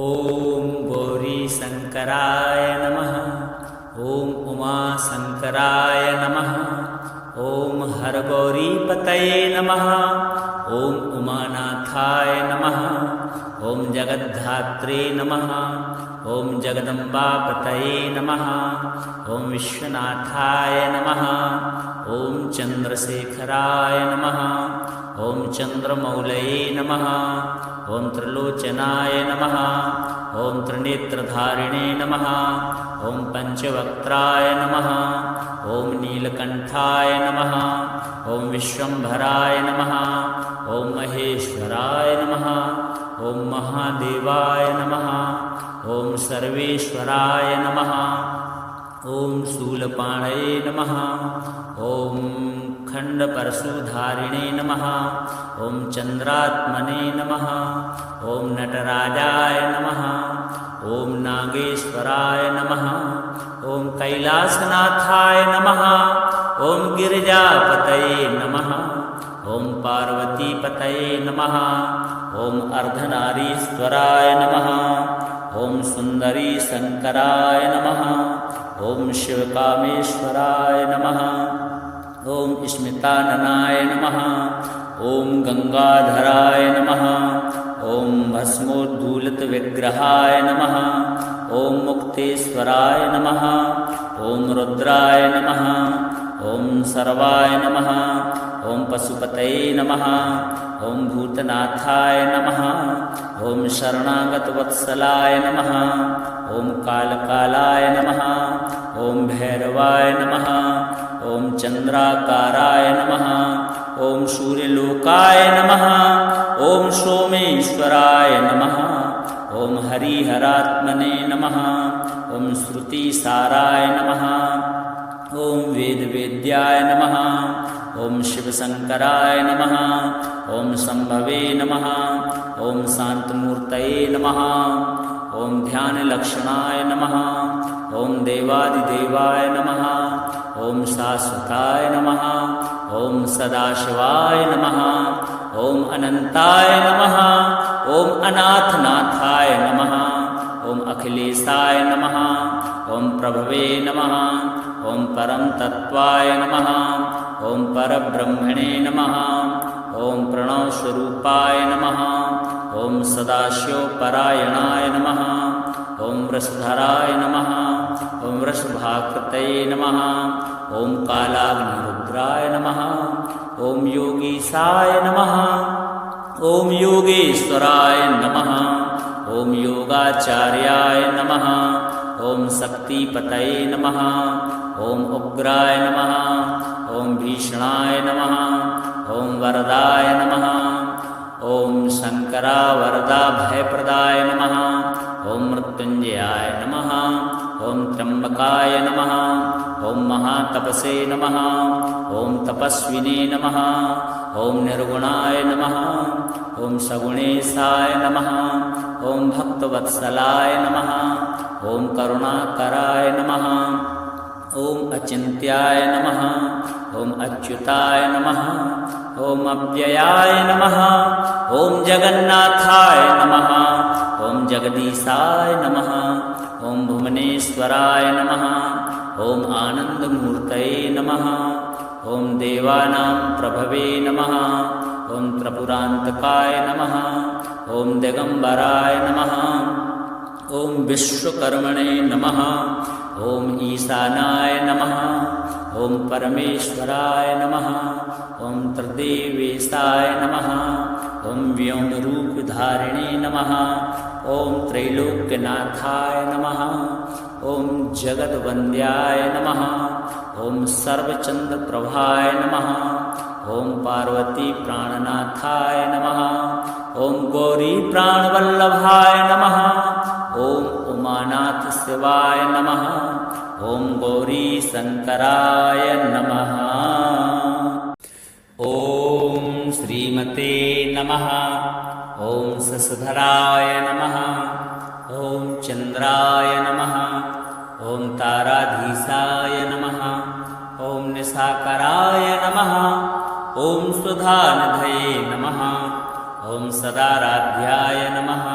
ॐ गौरीशङ्कराय नमः। ॐ उमाशङ्कराय नमः। ॐ हरगौरीपतये नमः। ॐ उमानाथाय नमः। ॐ जगद्धात्रे नमः। ॐ जगदम्बापतये नमः। ॐ विश्वनाथाय नमः। ॐ चन्द्रशेखराय नमः। ॐ चन्द्रमौलये नमः। ॐ त्रिलोचनाय नमः। ॐ त्रिनेत्रधारिणे नमः। ॐ पञ्चवक्त्राय नमः। ॐ नीलकण्ठाय नमः। ॐ विश्वम्भराय नमः। ॐ महेश्वराय नमः। ॐ महादेवाय नमः। ॐ सर्वेश्वराय नमः। ॐ शूलपाणये नमः। ॐ खण्डपरशुधारिणे नमः। ॐ चन्द्रात्मने नमः। ॐ नटराजाय नमः। ॐ नागेश्वराय नमः। ॐ कैलासनाथाय नमः। ॐ गिरिजापतये नमः। ॐ पार्वतीपतये नमः। ॐ अर्धनारीश्वराय नमः। ॐ सुन्दरीशङ्कराय नमः। ॐ शिवकामेश्वराय नमः। ॐ स्मिताननाय नमः। ॐ गंगाधराय नमः। ॐ भस्मोद्धूलितविग्रहाय नमः। ॐ मुक्तेश्वराय नमः। ॐ रुद्राय नमः। ॐ सर्वाय नमः। ॐ पशुपतये नमः। ॐ भूतनाथाय नमः। ॐ शरणागतवत्सलाय नमः। ॐ कालकालाय नमः। ॐ भैरवाय नमः। ॐ चन्द्राकाराय नमः। ॐ सूर्यलोकाय नमः। ॐ सोमेश्वराय नमः। ॐ हरिहरात्मने नमः। ॐ श्रुतिसाराय नमः। ॐ वेदवेद्याय नमः। ॐ शिवशङ्कराय नमः। ॐ शम्भवे नमः। ॐ शान्तमूर्तये नमः। ॐ ध्यानलक्षणाय नमः। ॐ देवादिदेवाय नमः। ॐ शाश्वताय नमः। ॐ सदाशिवाय नमः। ॐ अनन्ताय नमः। ॐ अनाथनाथाय नमः। ॐ अखिलेशाय नमः। ॐ प्रभवे नमः। ॐ परमतत्त्वाय नमः। ॐ परब्रह्मणे नमः। ॐ प्रणवस्वरूपाय नमः। ॐ सदाशिवपरायणाय नमः। ॐ वृषधराय नमः। ॐ वृषभाकृतये नमः। ॐ कालाग्निरुद्राय नमः। ॐ योगीशाय नमः। ॐ योगेश्वराय नमः। ॐ योगाचार्याय नमः। ॐ शक्तिपतये नमः। ॐ उग्राय नमः। ॐ भीषणाय नमः। ॐ वरदाय नमः। ॐ शङ्करावरदा भयप्रदाय नमः। ॐ मृत्युञ्जयाय नमः। ॐ त्र्यम्बकाय नमः। ॐ महातपसे नमः। ॐ तपस्विने नमः। ॐ निर्गुणाय नमः। ॐ सगुणेशाय नमः। ॐ भक्तवत्सलाय नमः। ॐ करुणाकराय नमः। ॐ अचिन्त्याय नमः। ॐ अच्युताय नमः। ॐ अव्ययाय नमः। ॐ जगन्नाथाय नमः। ॐ जगदीशाय नमः। ॐ भुवनेश्वराय नमः। ॐ आनन्दमूर्तये नमः। ॐ देवानां प्रभवे नमः। ॐ त्रिपुरान्तकाय नमः। ॐ दिगम्बराय नमः। ॐ विश्वकर्मणे नमः। ॐ ईशानाय नमः। ॐ परमेश्वराय नमः। ॐ त्रिदेवेशाय नमः। ॐ व्योमरूपधारिणे नमः। ॐ त्रैलोक्यनाथाय नमः। ॐ जगद्वन्द्याय नमः। ॐ सर्वचन्द्रप्रभाय नमः। ॐ पार्वतीप्राणनाथाय नमः। ॐ गौरीप्राणवल्लभाय नमः। ॐ उमानाथशिवाय नमः। ॐ गौरीशङ्कराय नमः। ॐ श्रीमते नमः। ॐ शशधराय नमः। ॐ चन्द्राय नमः। ॐ ताराधीशाय नमः। ॐ निशाकराय नमः। ॐ सुधानिधये नमः। ॐ सदाराध्याय नमः।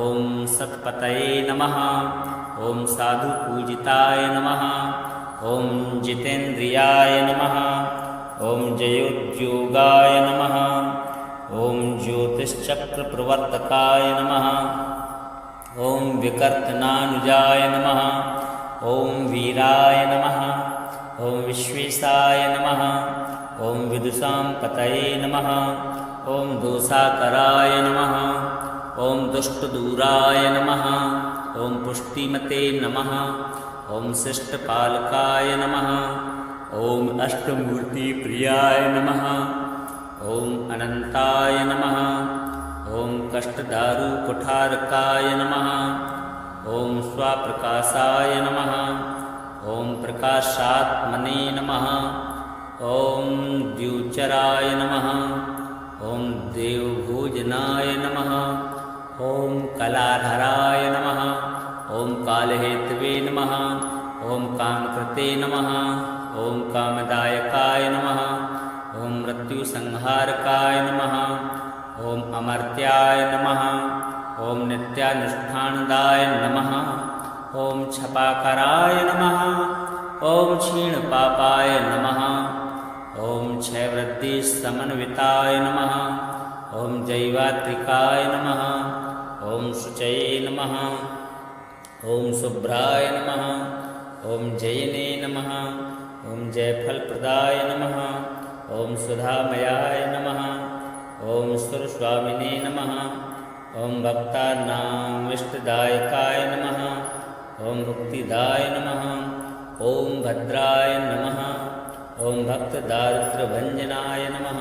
ॐ सत्पतये नमः। ॐ साधुपूजिताय नमः। ॐ जितेन्द्रियाय नमः। ॐ जयोद्योगाय नमः। ॐ ज्योतिश्चक्रप्रवर्तकाय नमः। ॐ विकर्तनानुजाय नमः। ॐ वीराय नमः। ॐ विश्वेशाय नमः। ॐ विदुषां पतये नमः। ॐ दोषाकराय नमः। ॐ दुष्टदूराय नमः। ॐ पुष्टिमते नमः। ॐ शिष्टपालकाय नमः। ॐ अष्टमूर्तिप्रियाय नमः। ॐ अनन्ताय नमः। ॐ कष्टदारुकुठारकाय नमः। ॐ स्वाप्रकाशाय नमः। ॐ प्रकाशात्मने नमः। ॐ द्युचराय नमः। ॐ देवभोजनाय नमः। ॐ कलाधराय नमः। ॐ कालहेतवे नमः। ॐ कामकृते नमः। ॐ कामदायकाय नमः। ॐ मृत्युसंहारकाय नमः। ॐ अमर्त्याय नमः। ॐ नित्यानुष्ठानदाय नमः। ॐ छपाकराय नमः। ॐ क्षीणपापाय नमः। ॐ क्षयवृद्धिसमन्विताय नमः। ॐ जैवात्रिकाय नमः। ॐ शुचये नमः। ॐ शुभ्राय नमः। ॐ जयिने नमः। ॐ जयफलप्रदाय नमः। ॐ सुधामयाय नमः। ॐ सुरस्वामिने नमः। ॐ भक्तानामिष्टदायकाय नमः। ॐ मुक्तिदाय नमः। ॐ भद्राय नमः। ॐ भक्तदारिद्र्यभञ्जनाय नमः।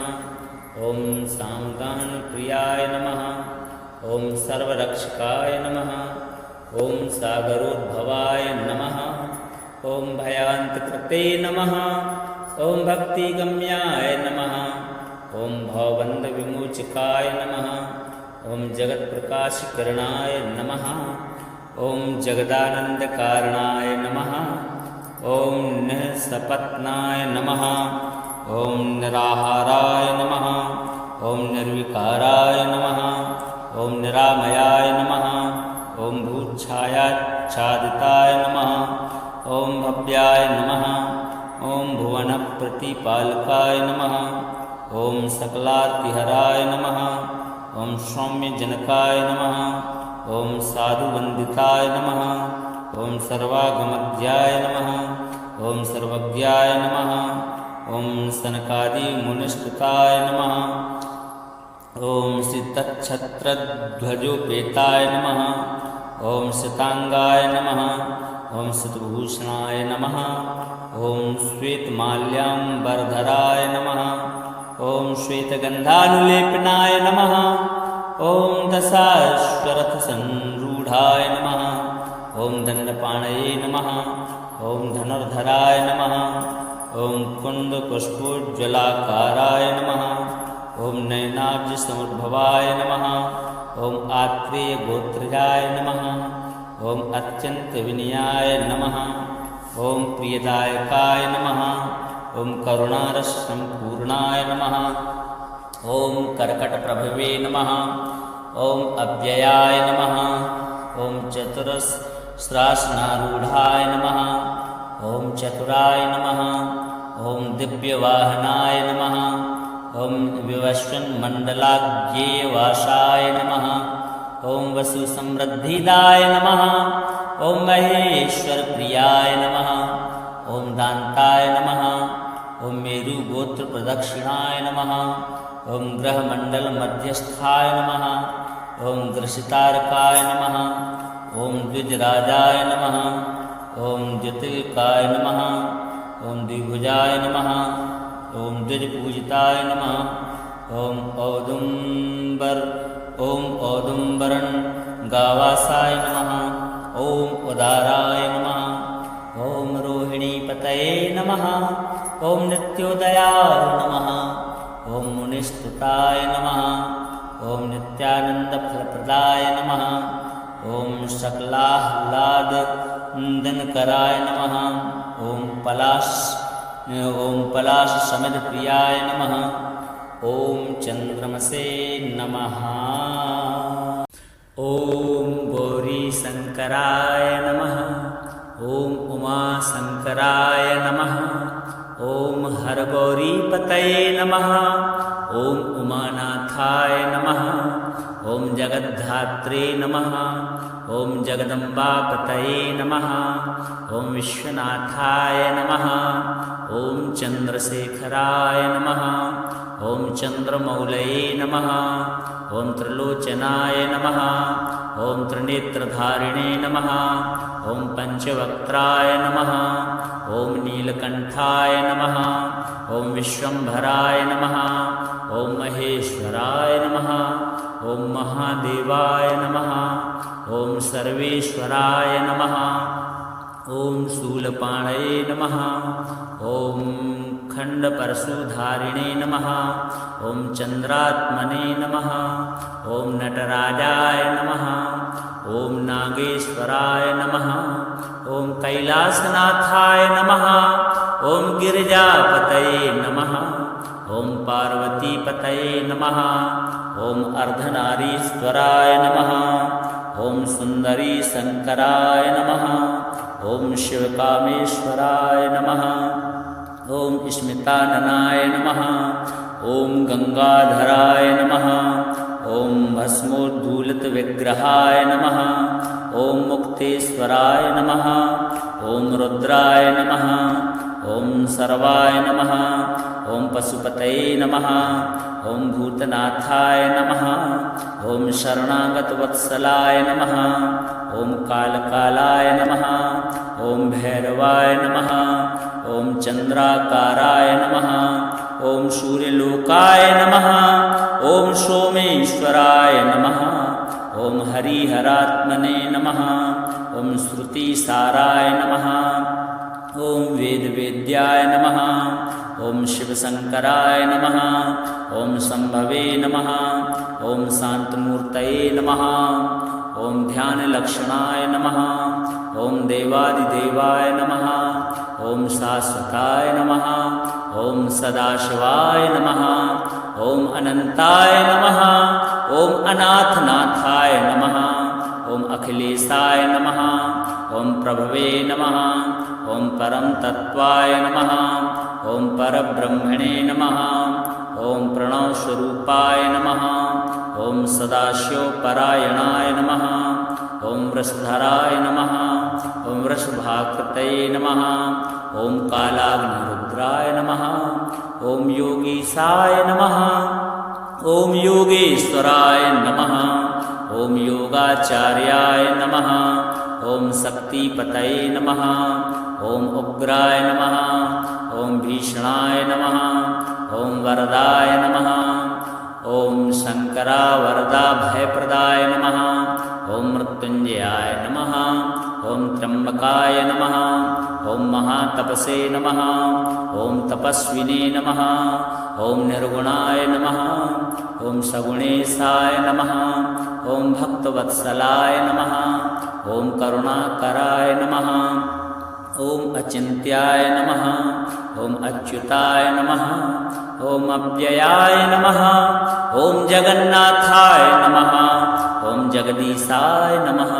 ॐ सामगानप्रियाय नमः। ॐ सर्वरक्षकाय नमः। ॐ सागरोद्भवाय नमः। ॐ भयान्तकृते नमः। ॐ भक्तिगम्याय नमः। ॐ भवबन्धविमोचकाय नमः। ॐ जगत्प्रकाशकरणाय नमः। ॐ जगदानन्दकारणाय नमः। ॐ निःसपत्नाय नमः। ॐ निराहाराय नमः। ॐ निर्विकाराय नमः। ॐ निरामयाय नमः। ॐ भूच्छायाच्छादिताय नमः। ॐ भव्याय नमः। ॐ भुवनप्रतिपालकाय नमः। ॐ सकलार्तिहराय नमः। ॐ सौम्यजनकाय नमः। ॐ साधुवन्दिताय नमः। ॐ सर्वागमध्याय नमः। ॐ सर्वज्ञाय नमः। ॐ सनकादिमुनिस्तुताय नमः। ॐ सितच्छत्रध्वजोपेताय नमः। ॐ सितांगाय नमः। ॐ सितभूषणाय नमः। ॐ श्वेतमाल्याम्बरधराय नमः। ॐ श्वेतगन्धानुलेपनाय नमः। ॐ दशाश्वरथसंरूढाय नमः। ॐ दण्डपाणये नमः। ॐ धनुर्धराय नमः। ॐ कुन्दपुष्पोज्ज्वलाकाराय नमः। ॐ नयनाब्जसमुद्भवाय नमः। ॐ आत्रेयगोत्रजाय नमः। ॐ अत्यन्तविनयाय नमः। ॐ प्रियदायकाय नमः। ॐ करुणारससम्पूर्णाय नमः। ॐ कर्कटप्रभवे नमः। ॐ अव्ययाय नमः। ॐ चतुरस्रासनारूढाय नमः। ॐ चतुराय नमः। ॐ दिव्यवाहनाय नमः। ॐ विवस्वन्मण्डलाज्ञेयवासाय नमः। ॐ वसुसमृद्धिदाय नमः। ॐ महेश्वरप्रियाय नमः। ॐ दान्ताय नमः। ॐ मेरुगोत्रप्रदक्षिणाय नमः। ॐ ग्रहमण्डलमध्यस्थाय नमः। ॐ ग्रसितारकाय नमः। ॐ द्विजराजाय नमः। ॐ द्युतिकाय नमः। ॐ द्विभुजाय नमः। ॐ द्विजपूजिताय नमः। ॐ औदुम्बरं गावासाय नमः। ॐ उदाराय नमः। ॐ रोहिणीपतये नमः। ॐ नित्योदयाय नमः। ॐ मुनिस्तुताय नमः। ॐ नित्यानन्दफलप्रदाय नमः। ॐ सकलाह्लादनन्दनकराय नमः। ॐ पलाशसमिधप्रियाय नमः। ॐ चन्द्रमसे नमः। ॐ गौरीशङ्कराय नमः। ॐ उमाशङ्कराय नमः। ॐ हरगौरीपतये नमः। ॐ उमानाथाय नमः। ॐ जगद्धात्रे नमः। ॐ जगदम्बापतये नमः। ॐ विश्वनाथाय नमः। ॐ चन्द्रशेखराय नमः। ॐ चन्द्रमौलये नमः। ॐ त्रिलोचनाय नमः। ॐ त्रिनेत्रधारिणे नमः। ॐ पञ्चवक्त्राय नमः। ॐ नीलकण्ठाय नमः। ॐ विश्वम्भराय नमः। ॐ महेश्वराय नमः। ॐ महादेवाय नमः। ॐ सर्वेश्वराय नमः। ॐ शूलपाणये नमः। ॐ खण्डपरशुधारिणे नमः। ॐ चन्द्रात्मने नमः। ॐ नटराजाय नमः। ॐ नागेश्वराय नमः। ॐ कैलासनाथाय नमः। ॐ गिरिजापतये नमः। ॐ पार्वतीपतये नमः। ॐ अर्धनारीश्वराय नमः। ॐ सुन्दरीशङ्कराय नमः। ॐ शिवकामेश्वराय नमः। ॐ स्मिताननाय नमः। ॐ गङ्गाधराय नमः। ॐ भस्मोद्धूलितविग्रहाय नमः। ॐ मुक्तेश्वराय नमः। ॐ रुद्राय नमः। ॐ सर्वाय नमः। ॐ पशुपतये नमः। ॐ भूतनाथाय नमः। ॐ शरणागतवत्सलाय नमः। ॐ कालकालाय नमः। ॐ भैरवाय नमः। ॐ चन्द्राकाराय नमः। ॐ सूर्यलोकाय नमः। ॐ सोमेश्वराय नमः। ॐ हरिहरात्मने नमः। ॐ श्रुतिसाराय नमः। ॐ वेदवेद्याय नमः। ॐ शिवशङ्कराय नमः। ॐ शम्भवे नमः। ॐ शान्तमूर्तये नमः। ॐ ध्यानलक्षणाय नमः। ॐ देवादिदेवाय नमः। ॐ शाश्वताय नमः। ॐ सदाशिवाय नमः। ॐ अनन्ताय नमः। ॐ अनाथनाथाय नमः। ॐ अखिलेशाय नमः। ॐ प्रभवे नमः। ॐ परमतत्त्वाय नमः। ॐ परब्रह्मणे नमः। ॐ प्रणवस्वरूपाय नमः। ॐ सदाशिवपरायणाय नमः। ॐ वृषधराय नमः। ॐ वृषभाकृतये नमः। ॐ कालाग्निरुद्राय नमः। ॐ योगीशाय नमः। ॐ योगेश्वराय नमः। ॐ योगाचार्याय नमः। ॐ शक्तिपतये नमः। ॐ उग्राय नमः। ॐ भीषणाय नमः। ॐ वरदाय नमः। ॐ शङ्करावरदा भयप्रदाय नमः। ॐ मृत्युञ्जयाय नमः। ॐ त्र्यम्बकाय नमः। ॐ महातपसे नमः। ॐ तपस्विने नमः। ॐ निर्गुणाय नमः। ॐ सगुणेशाय नमः। ॐ भक्तवत्सलाय नमः। ॐ करुणाकराय नमः। ॐ अचिन्त्याय नमः। ॐ अच्युताय नमः। ॐ अव्ययाय नमः। ॐ जगन्नाथाय नमः। ॐ जगदीशाय नमः।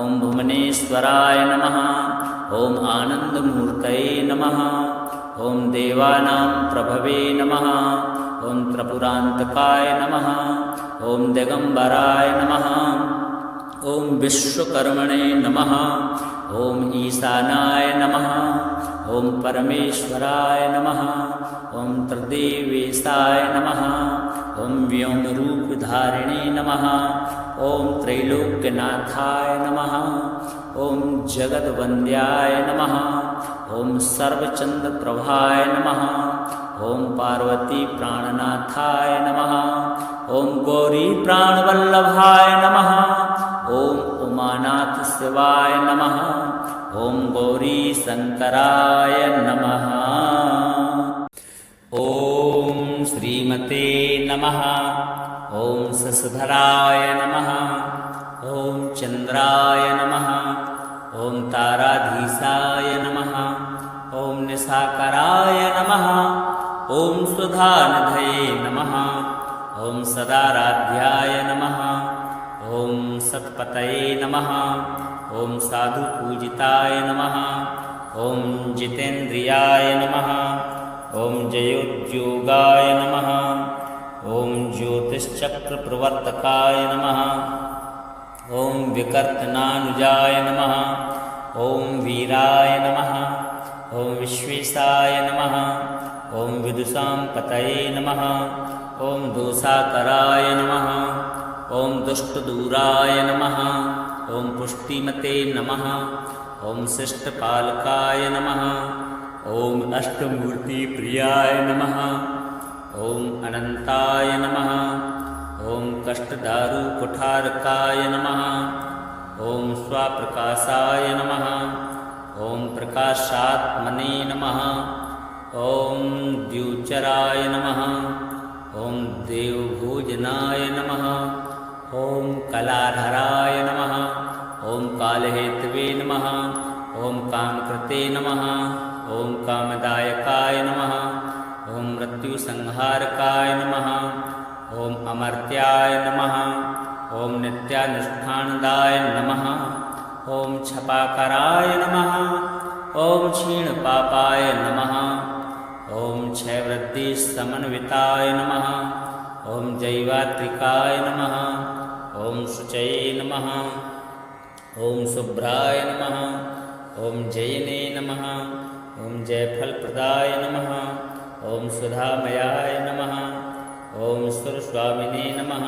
ॐ भुवनेश्वराय नमः। ॐ आनन्दमूर्तये नमः। ॐ देवानां प्रभवे नमः। ॐ त्रिपुरान्तकाय नमः। ॐ दिगम्बराय नमः। ॐ विश्वकर्मणे नमः। ॐ ईशानाय नमः। ॐ परमेश्वराय नमः। ॐ त्रिदेवेशाय नमः। ॐ व्योमरूपधारिणे नमः। ॐ त्रैलोक्यनाथाय नमः। ॐ जगद्वन्द्याय नमः। ॐ सर्वचन्द्रप्रभाय नमः। ॐ पार्वतीप्राणनाथाय नमः। ॐ गौरीप्राणवल्लभाय नमः। ॐ उमानाथशिवाय नमः। ॐ गौरीशङ्कराय नमः। ॐ श्रीमते नमः। ॐ शशधराय नमः। ॐ चन्द्राय नमः। ॐ ताराधीशाय नमः। ॐ निशाकराय नमः। ॐ सुधानिधये नमः। ॐ सदाराध्याय नमः। ॐ सत्पतये नमः। ॐ साधुपूजिताय नमः। ॐ जितेन्द्रियाय नमः। ॐ जयोद्योगाय नमः। ॐ ज्योतिश्चक्रप्रवर्तकाय नमः। ॐ विकर्तनानुजाय नमः। ॐ वीराय नमः। ॐ विश्वेशाय नमः। ॐ विदुषां पतये नमः। ॐ दोषाकराय नमः। ॐ दुष्टदूराय नमः। ॐ पुष्टिमते नमः। ॐ शिष्टपालकाय नमः। ॐ अष्टमूर्तिप्रियाय नमः। ॐ अनन्ताय नमः। ॐ कष्टदारुकुठारकाय नमः। ॐ स्वाप्रकाशाय नमः। ॐ प्रकाशात्मने नमः। ॐ द्युचराय नमः। ॐ देवभोजनाय नमः। ॐ कलाधराय नमः। ॐ कालहेतवे नमः। ॐ कामकृते नमः। ॐ कामदायकाय नमः। ॐ मृत्युसंहारकाय नमः। ॐ अमर्त्याय नमः। ॐ नित्यानुष्ठानदाय नमः। ॐ क्षपाकराय नमः। ॐ क्षीणपापाय नमः। ॐ क्षयवृद्धिसमन्विताय नमः। ॐ जैवात्रिकाय नमः। ॐ शुचये नमः। ॐ शुभ्राय नमः। ॐ जयने नमः। ॐ जयफलप्रदाय नमः। ॐ सुधामयाय नमः। ॐ सुरस्वामिने नमः।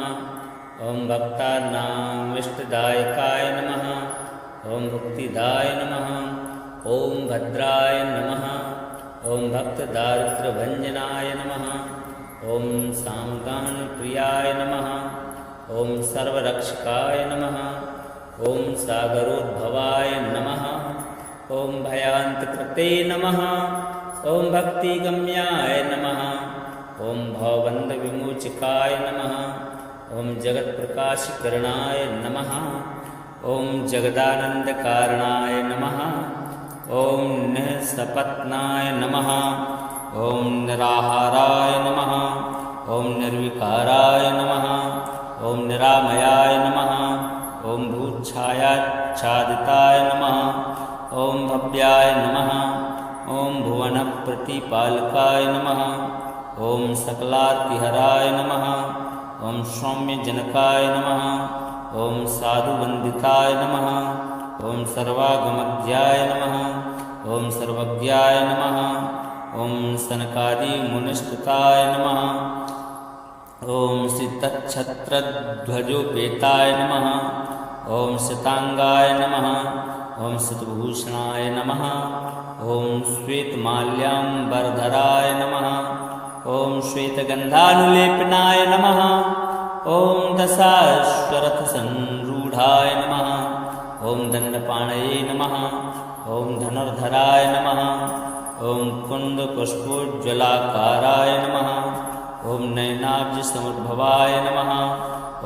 ॐ भक्तानामिष्टदायकाय नमः। ॐ मुक्तिदाय नमः। ॐ भद्राय नमः। ॐ भक्तदारिद्र्यभञ्जनाय नमः। ॐ सामगानप्रियाय नमः। ॐ सर्वरक्षकाय नमः। ॐ सागरोद्भवाय नमः। ॐ भयान्तकृते नमः। ॐ भक्तिगम्याय नमः। ॐ भवबन्धविमोचकाय नमः। ॐ जगत्प्रकाशकरणाय नमः। ॐ जगदानन्दकारणाय नमः। ॐ निःसपत्नाय नमः। ॐ निराहाराय नमः। ॐ निर्विकाराय नमः। ॐ निरामयाय नमः। ॐ भूच्छायाच्छादिताय नमः। ॐ भव्याय नमः। ॐ भुवनप्रतिपालकाय नमः। ॐ सकलार्तिहराय नमः। ॐ सौम्यजनकाय नमः। ॐ साधुवन्दिताय नमः। ॐ सर्वागमध्याय नमः। ॐ सर्वज्ञाय नमः। ॐ सनकादिमुनिस्तुताय नमः। ॐ श्रीतच्छत्रध्वजोपेताय नमः। ॐ श्रितांगाय नमः। ॐ श्रितभूषणाय नमः। ॐ श्वेतमाल्याम्बरधराय नमः। ॐ श्वेतगन्धानुलेपनाय नमः। ॐ दशाश्वरथसंरूढाय नमः। ॐ दण्डपाणये नमः। ॐ धनुर्धराय नमः। ॐ कुन्दपुष्पोज्ज्वलाकाराय नमः। ॐ नयनाब्जसमुद्भवाय नमः।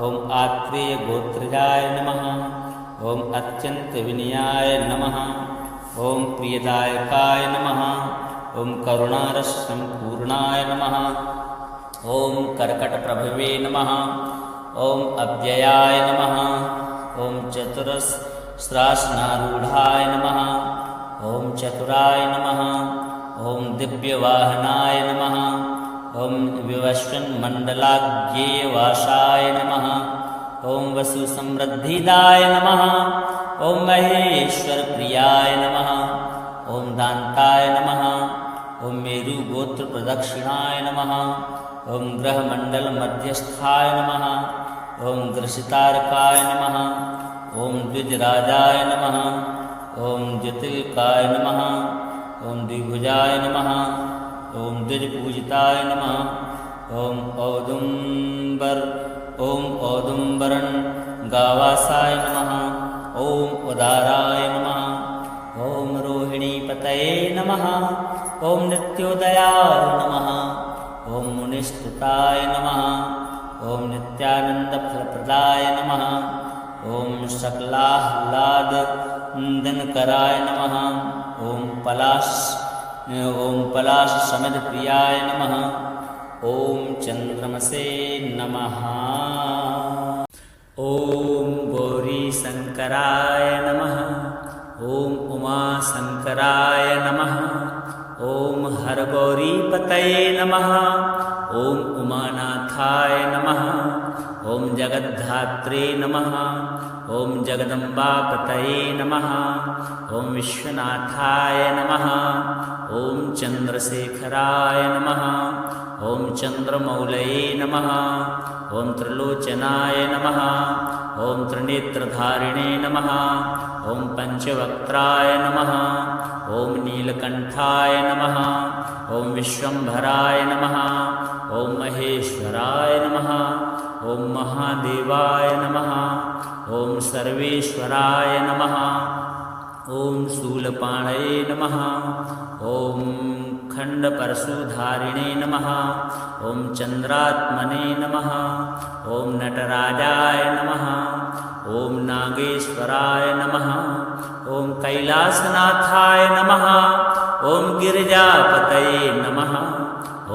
ॐ आत्रेयगोत्रजाय नमः। ॐ अत्यन्तविनयाय नमः। ॐ प्रियदायकाय नमः। ॐ करुणारससम्पूर्णाय नमः। ॐ कर्कटप्रभवे नमः। ॐ अव्ययाय नमः। ॐ चतुरस्रासनारूढाय नमः। ॐ चतुराय नमः। ॐ दिव्यवाहनाय नमः। ॐ विवस्वन्मण्डलाज्ञेयवासाय नमः। ॐ वसुसमृद्धिदाय नमः। ॐ महेश्वरप्रियाय नमः। ॐ दान्ताय नमः। ॐ मेरुगोत्रप्रदक्षिणाय नमः। ॐ ग्रहमण्डलमध्यस्थाय नमः। ॐ ग्रसितारकाय नमः। ॐ द्विजराजाय नमः। ॐ ज्योतिर्काय नमः। ॐ द्विभुजाय नमः। ॐ द्विजपूजिताय नमः। ॐ औदुम्बरन् गावासाय नमः। ॐ उदाराय नमः। ॐ रोहिणीपतये नमः। ॐ नित्योदयाय नमः। ॐ मुनिस्तुताय नमः। ॐ नित्यानन्दफलप्रदाय नमः। ॐ सकलाह्लादनन्दनकराय नमः। ॐ पलाशसमिधप्रियाय नमः। ॐ चन्द्रमसे नमः। ॐ गौरीशङ्कराय नमः। ॐ उमाशङ्कराय नमः। ॐ हरगौरीपतये नमः। ॐ उमानाथाय नमः। ॐ जगद्धात्रे नमः। ॐ जगदम्बापतये नमः। ॐ विश्वनाथाय नमः। ॐ चन्द्रशेखराय नमः। ॐ चन्द्रमौलये नमः। ॐ त्रिलोचनाय नमः। ॐ त्रिनेत्रधारिणे नमः। ॐ पञ्चवक्त्राय नमः। ॐ नीलकण्ठाय नमः। ॐ विश्वम्भराय नमः। ॐ महेश्वराय नमः। ॐ महादेवाय नमः। ॐ सर्वेश्वराय नमः। ॐ शूलपाणये नमः। ॐ खण्डपरशुधारिणे नमः। ॐ चन्द्रात्मने नमः। ॐ नटराजाय नमः। ॐ नागेश्वराय नमः। ॐ कैलासनाथाय नमः। ॐ गिरिजापतये नमः।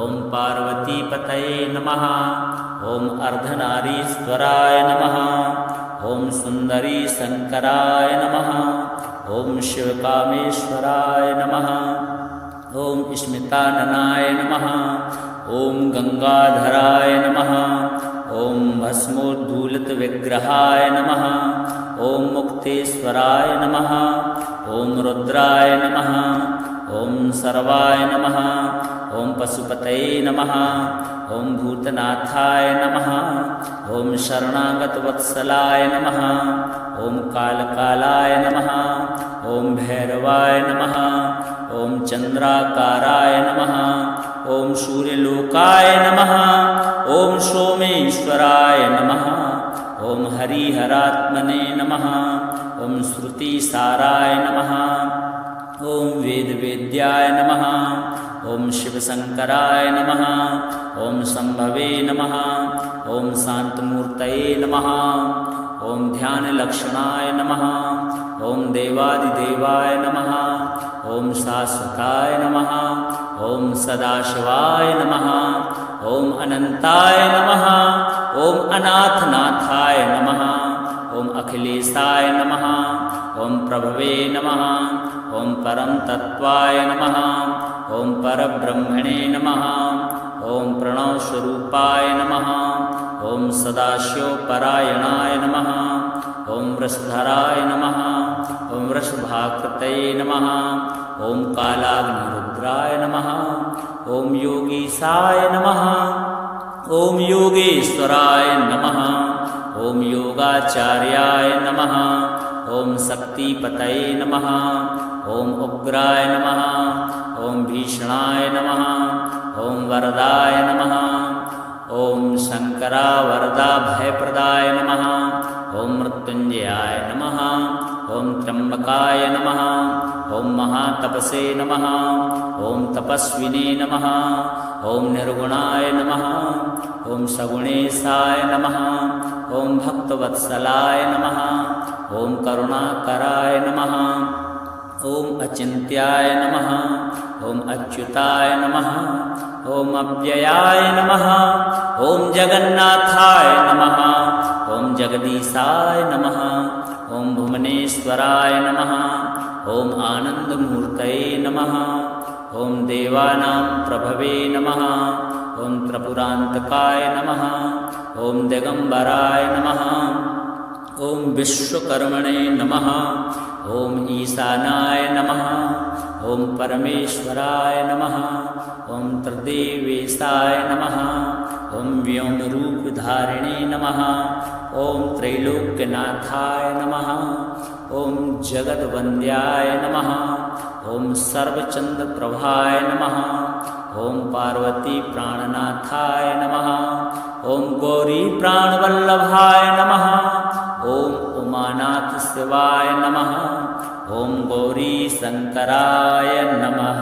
ॐ पार्वतीपतये नमः। ॐ अर्धनारीश्वराय नमः। ॐ सुन्दरीशङ्कराय नमः। ॐ शिवकामेश्वराय नमः। ॐ स्मिताननाय नमः। ॐ गङ्गाधराय नमः। ॐ भस्मोद्धूलितविग्रहाय नमः। ॐ मुक्तेश्वराय नमः। ॐ रुद्राय नमः। ॐ सर्वाय नमः। ॐ पशुपतये नमः। ॐ भूतनाथाय नमः। ॐ शरणागतवत्सलाय नमः। ॐ कालकालाय नमः। ॐ भैरवाय नमः। ॐ चन्द्राकाराय नमः। ॐ सूर्यलोकाय नमः। ॐ सोमेश्वराय नमः। ॐ हरिहरात्मने नमः। ॐ श्रुतिसाराय नमः। ॐ वेदवेद्याय नमः। ॐ शिवशङ्कराय नमः। ॐ शम्भवे नमः। ॐ शान्तमूर्तये नमः। ॐ ध्यानलक्षणाय नमः। ॐ देवादिदेवाय नमः। ॐ शाश्वताय नमः। ॐ सदाशिवाय नमः। ॐ अनन्ताय नमः। ॐ अनाथनाथाय नमः। ॐ अखिलेशाय नमः। ॐ प्रभवे नमः। ॐ परमतत्त्वाय नमः। ॐ परब्रह्मणे नमः। ॐ प्रणवस्वरूपाय नमः। ॐ सदाशिवपरायणाय नमः। ॐ वृषधराय नमः। ॐ वृषभाकृतये नमः। ॐ कालाग्निरुद्राय नमः। ॐ योगीशाय नमः। ॐ योगेश्वराय नमः। ॐ योगाचार्याय नमः। ॐ शक्तिपतये नमः। ॐ उग्राय नमः। ॐ भीषणाय नमः। ॐ वरदाय नमः। ॐ शङ्करावरदा भयप्रदाय नमः। ॐ मृत्युञ्जयाय नमः। ॐ त्र्यम्बकाय नमः। ॐ महातपसे नमः। ॐ तपस्विने नमः। ॐ निर्गुणाय नमः। ॐ सगुणेशाय नमः। ॐ भक्तवत्सलाय नमः। ॐ करुणाकराय नमः। ॐ अचिन्त्याय नमः। ॐ अच्युताय नमः। ॐ अव्ययाय नमः। ॐ जगन्नाथाय नमः। ॐ जगदीशाय नमः। ॐ भुवनेश्वराय नमः। ॐ आनन्दमूर्तये नमः। ॐ देवानां प्रभवे नमः। ॐ त्रिपुरान्तकाय नमः। ॐ दिगम्बराय नमः। ॐ विश्वकर्मणे नमः। ॐ ईशानाय नमः। ॐ परमेश्वराय नमः। ॐ त्रिदेवेशाय नमः। ॐ व्योमरूपधारिणे नमः। ॐ त्रैलोक्यनाथाय नमः। ॐ जगद्वन्द्याय नमः। ॐ सर्वचन्द्रप्रभाय नमः। ॐ पार्वतीप्राणनाथाय नमः। ॐ गौरीप्राणवल्लभाय नमः। ॐ उमानाथशिवाय नमः। ॐ गौरीशङ्कराय नमः।